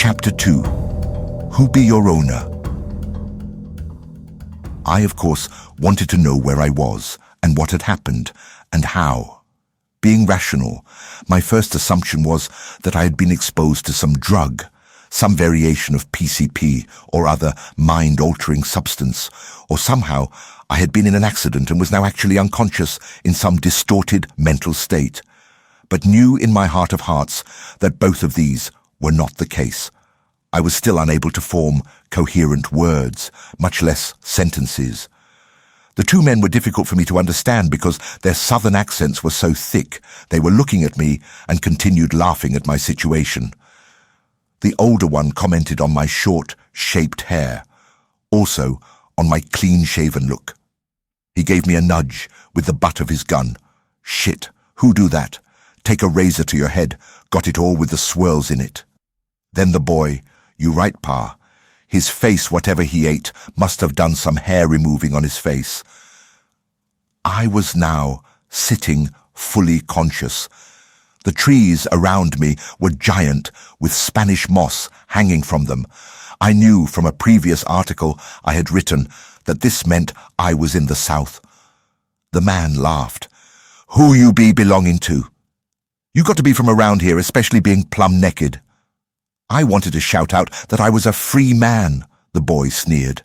Chapter 2. Who be your owner? I, of course, wanted to know where I was, and what had happened, and how. Being rational, my first assumption was that I had been exposed to some drug, some variation of PCP or other mind-altering substance, or somehow I had been in an accident and was now actually unconscious in some distorted mental state, but knew in my heart of hearts that both of these were not the case. I was still unable to form coherent words, much less sentences. The two men were difficult for me to understand because their southern accents were so thick. They were looking at me and continued laughing at my situation. The older one commented on my short, shaped hair, also on my clean-shaven look. He gave me a nudge with the butt of his gun. Shit, who do that? Take a razor to your head, got it all with the swirls in it. Then the boy, you right, Pa. His face, whatever he ate, must have done some hair removing on his face. I was now sitting fully conscious. The trees around me were giant, with Spanish moss hanging from them. I knew from a previous article I had written that this meant I was in the south. The man laughed. Who you be belonging to? You got to be from around here, especially being plumb naked. I wanted to shout out that I was a free man, the boy sneered.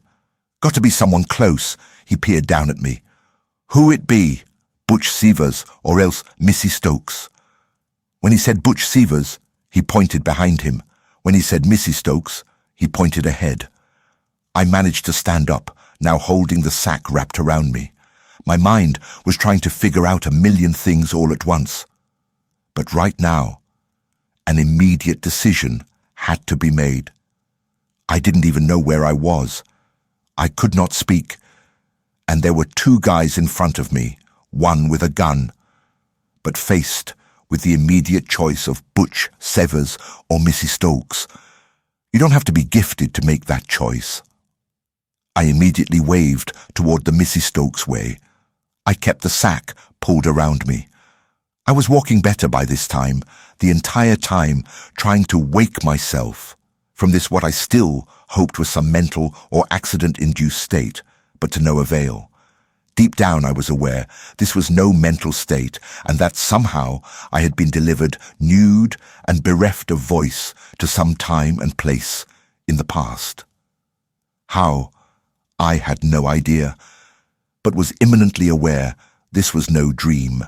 Got to be someone close, he peered down at me. Who it be? Butch Seavers or else Missy Stokes. When he said Butch Seavers, he pointed behind him. When he said Missy Stokes, he pointed ahead. I managed to stand up, now holding the sack wrapped around me. My mind was trying to figure out a million things all at once. But right now, an immediate decision had to be made. I didn't even know where I was. I could not speak, and there were two guys in front of me, one with a gun, but faced with the immediate choice of Butch Seavers or Missy Stokes. You don't have to be gifted to make that choice. I immediately waved toward the Missy Stokes way. I kept the sack pulled around me. I was walking better by this time, the entire time trying to wake myself from this what I still hoped was some mental or accident-induced state, but to no avail. Deep down I was aware this was no mental state and that somehow I had been delivered nude and bereft of voice to some time and place in the past. How? I had no idea, but was imminently aware this was no dream.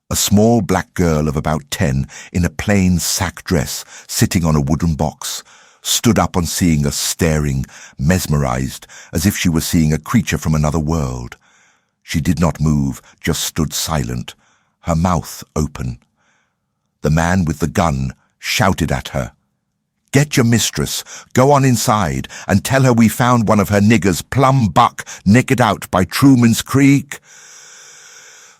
A small black girl of about 10 in a plain sack dress sitting on a wooden box stood up on seeing us staring, mesmerized, as if she was seeing a creature from another world. She did not move, just stood silent, her mouth open. The man with the gun shouted at her. Get your mistress, go on inside, and tell her we found one of her niggers plumb buck naked out by Truman's Creek.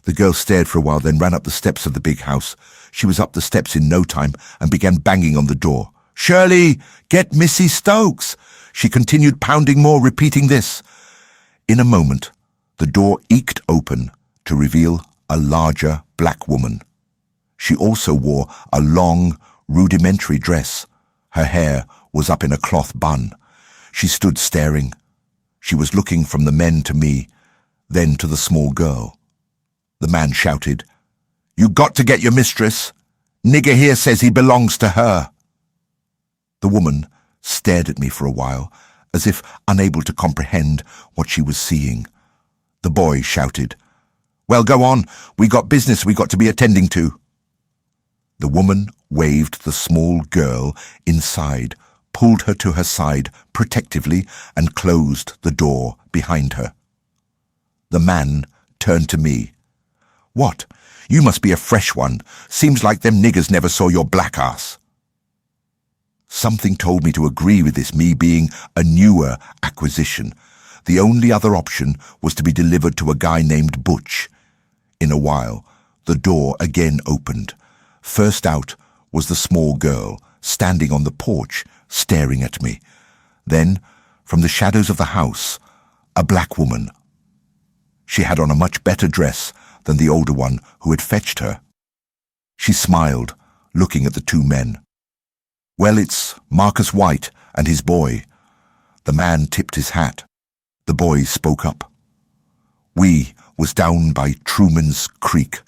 The girl stared for a while, then ran up the steps of the big house. She was up the steps in no time and began banging on the door. Shirley, get Missy Stokes! She continued pounding more, repeating this. In a moment, the door eked open to reveal a larger black woman. She also wore a long, rudimentary dress. Her hair was up in a cloth bun. She stood staring. She was looking from the men to me, then to the small girl. The man shouted, You got to get your mistress. Nigger here says he belongs to her. The woman stared at me for a while, as if unable to comprehend what she was seeing. The boy shouted, Well, go on. We got business we got to be attending to. The woman waved the small girl inside, pulled her to her side protectively, and closed the door behind her. The man turned to me. What? You must be a fresh one. Seems like them niggers never saw your black ass. Something told me to agree with this, me being a newer acquisition. The only other option was to be delivered to a guy named Butch. In a while, the door again opened. First out was the small girl, standing on the porch, staring at me. Then, from the shadows of the house, a black woman. She had on a much better dress than the older one who had fetched her. She smiled, looking at the two men. Well, it's Marcus White and his boy. The man tipped his hat. The boy spoke up. We was down by Truman's Creek.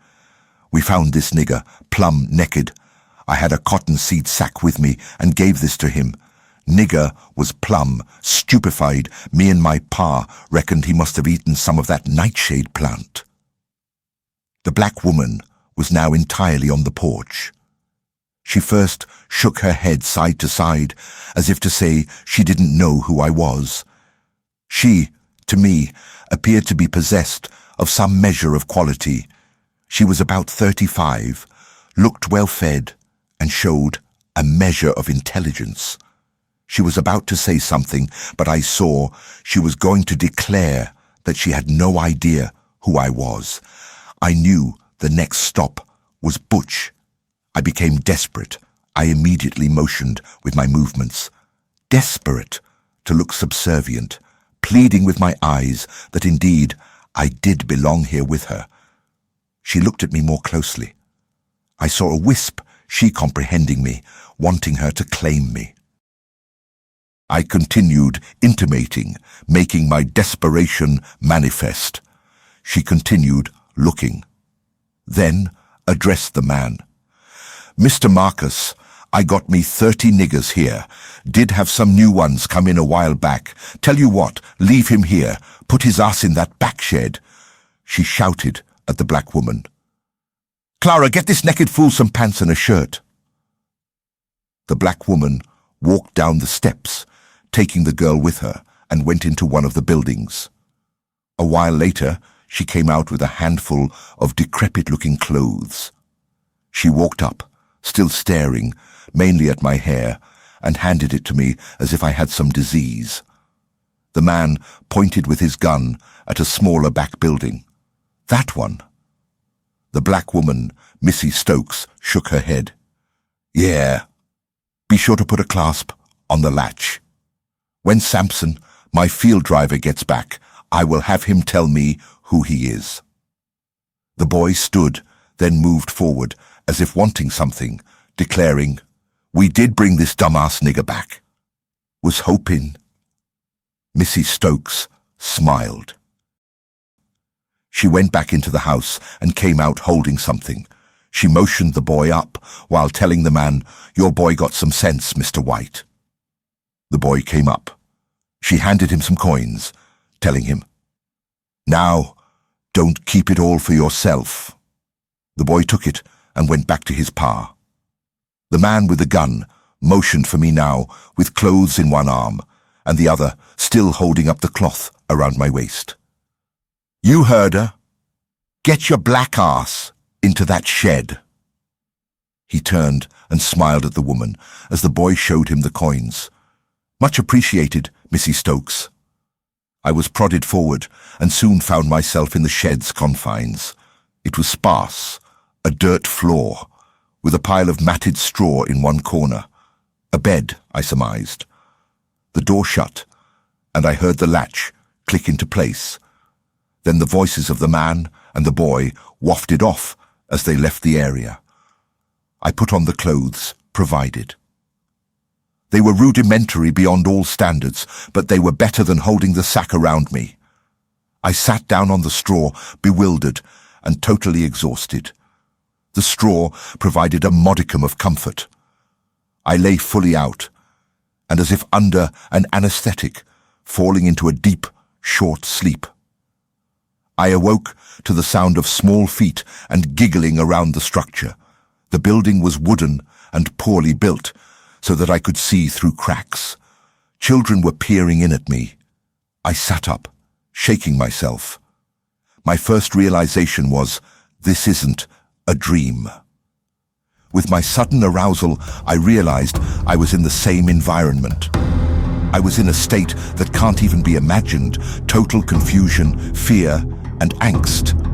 We found this nigger, plumb naked. I had a cotton seed sack with me and gave this to him. Nigger was plumb stupefied. Me and my pa reckoned he must have eaten some of that nightshade plant. The black woman was now entirely on the porch. She first shook her head side to side, as if to say she didn't know who I was. She, to me, appeared to be possessed of some measure of quality. She was about 35, looked well-fed, and showed a measure of intelligence. She was about to say something, but I saw she was going to declare that she had no idea who I was. I knew the next stop was Butch. I became desperate. I immediately motioned with my movements. Desperate to look subservient, pleading with my eyes that indeed I did belong here with her. She looked at me more closely. I saw a wisp, she comprehending me, wanting her to claim me. I continued intimating, making my desperation manifest. She continued looking. Then addressed the man. Mr. Marcus, I got me 30 niggers here. Did have some new ones come in a while back. Tell you what, leave him here. Put his ass in that back shed. She shouted at the black woman. Clara, get this naked fool some pants and a shirt. The black woman walked down the steps, taking the girl with her, and went into one of the buildings. A while later, she came out with a handful of decrepit-looking clothes. She walked up, still staring, mainly at my hair, and handed it to me as if I had some disease. The man pointed with his gun at a smaller back building. That one. The black woman, Missy Stokes, shook her head. Yeah. Be sure to put a clasp on the latch. When Sampson, my field driver, gets back, I will have him tell me who he is. The boy stood, then moved forward, as if wanting something, declaring, We did bring this dumbass nigger back. Was hoping. Missy Stokes smiled. She went back into the house and came out holding something. She motioned the boy up while telling the man, Your boy got some sense, Mr. White. The boy came up. She handed him some coins, telling him, Now, don't keep it all for yourself. The boy took it and went back to his pa. The man with the gun motioned for me now with clothes in one arm and the other still holding up the cloth around my waist. You heard her. Get your black ass into that shed. He turned and smiled at the woman as the boy showed him the coins. Much appreciated, Missy Stokes. I was prodded forward and soon found myself in the shed's confines. It was sparse, a dirt floor, with a pile of matted straw in one corner. A bed, I surmised. The door shut, and I heard the latch click into place. Then the voices of the man and the boy wafted off as they left the area. I put on the clothes provided. They were rudimentary beyond all standards, but they were better than holding the sack around me. I sat down on the straw, bewildered and totally exhausted. The straw provided a modicum of comfort. I lay fully out, and as if under an anesthetic, falling into a deep, short sleep. I awoke to the sound of small feet and giggling around the structure. The building was wooden and poorly built, so that I could see through cracks. Children were peering in at me. I sat up, shaking myself. My first realization was, this isn't a dream. With my sudden arousal, I realized I was in the same environment. I was in a state that can't even be imagined, total confusion, fear, and angst.